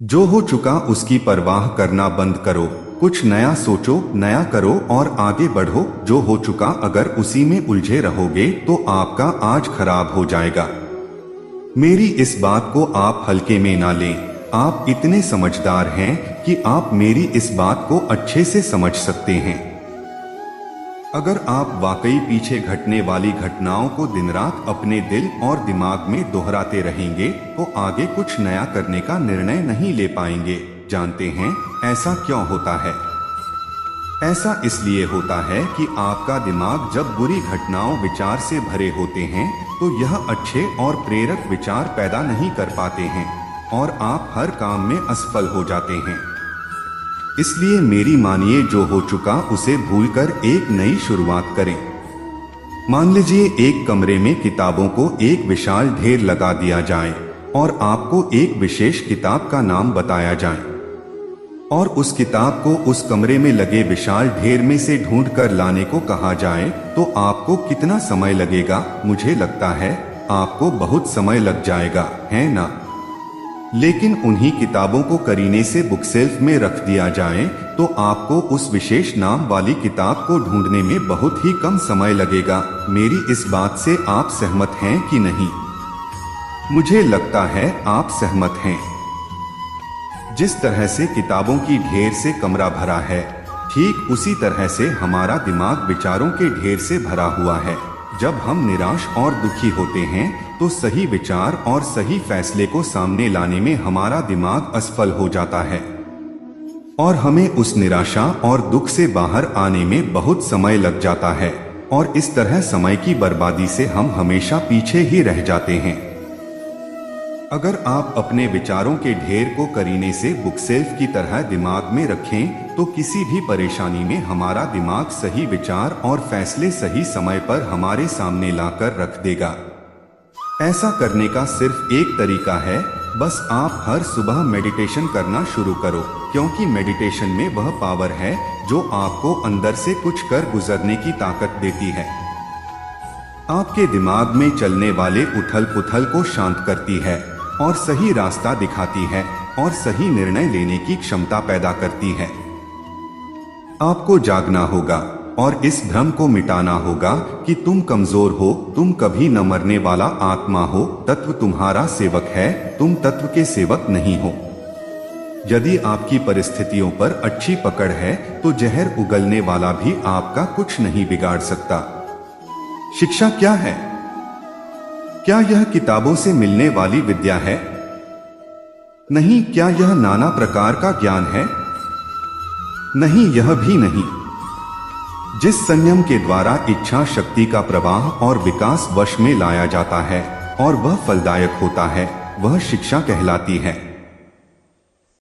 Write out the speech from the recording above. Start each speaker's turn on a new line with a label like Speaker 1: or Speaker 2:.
Speaker 1: जो हो चुका उसकी परवाह करना बंद करो। कुछ नया सोचो, नया करो और आगे बढ़ो। जो हो चुका अगर उसी में उलझे रहोगे तो आपका आज खराब हो जाएगा। मेरी इस बात को आप हल्के में ना लें। आप इतने समझदार हैं कि आप मेरी इस बात को अच्छे से समझ सकते हैं। अगर आप वाकई पीछे घटने वाली घटनाओं को दिन रात अपने दिल और दिमाग में दोहराते रहेंगे तो आगे कुछ नया करने का निर्णय नहीं ले पाएंगे। जानते हैं ऐसा क्यों होता है? ऐसा इसलिए होता है कि आपका दिमाग जब बुरी घटनाओं विचार से भरे होते हैं तो यह अच्छे और प्रेरक विचार पैदा नहीं कर पाते हैं और आप हर काम में असफल हो जाते हैं। इसलिए मेरी मानिए, जो हो चुका उसे भूलकर एक नई शुरुआत करें। मान लीजिए एक कमरे में किताबों को एक विशाल ढेर लगा दिया जाए और आपको एक विशेष किताब का नाम बताया जाए और उस किताब को उस कमरे में लगे विशाल ढेर में से ढूंढ कर लाने को कहा जाए तो आपको कितना समय लगेगा? मुझे लगता है आपको बहुत समय लग जाएगा, है ना? लेकिन उन्हीं किताबों को करीने से बुक शेल्फ में रख दिया जाए तो आपको उस विशेष नाम वाली किताब को ढूंढने में बहुत ही कम समय लगेगा। मेरी इस बात से आप सहमत हैं कि नहीं? मुझे लगता है आप सहमत हैं। जिस तरह से किताबों की ढेर से कमरा भरा है, ठीक उसी तरह से हमारा दिमाग विचारों के ढेर से भरा हुआ है। जब हम निराश और दुखी होते हैं तो सही विचार और सही फैसले को सामने लाने में हमारा दिमाग असफल हो जाता है और हमें उस निराशा और दुख से बाहर आने में बहुत समय लग जाता है और इस तरह समय की बर्बादी से हम हमेशा पीछे ही रह जाते हैं। अगर आप अपने विचारों के ढेर को करीने से बुकशेल्फ की तरह दिमाग में रखें तो किसी भी परेशानी में हमारा दिमाग सही विचार और फैसले सही समय पर हमारे सामने लाकर रख देगा। ऐसा करने का सिर्फ एक तरीका है, बस आप हर सुबह मेडिटेशन करना शुरू करो, क्योंकि मेडिटेशन में वह पावर है जो आपको अंदर से कुछ कर गुजरने की ताकत देती है। आपके दिमाग में चलने वाले उथल पुथल को शांत करती है और सही रास्ता दिखाती है और सही निर्णय लेने की क्षमता पैदा करती है। आपको जागना होगा और इस भ्रम को मिटाना होगा कि तुम कमजोर हो, तुम कभी न मरने वाला आत्मा हो, तत्व तुम्हारा सेवक है, तुम तत्व के सेवक नहीं हो। यदि आपकी परिस्थितियों पर अच्छी पकड़ है तो जहर उगलने वाला भी आपका कुछ नहीं बिगाड़ सकता। शिक्षा क्या है? क्या यह किताबों से मिलने वाली विद्या है? नहीं। क्या यह नाना प्रकार का ज्ञान है? नहीं, यह भी नहीं। जिस संयम के द्वारा इच्छा शक्ति का प्रवाह और विकास वश में लाया जाता है और वह फलदायक होता है, वह शिक्षा कहलाती है।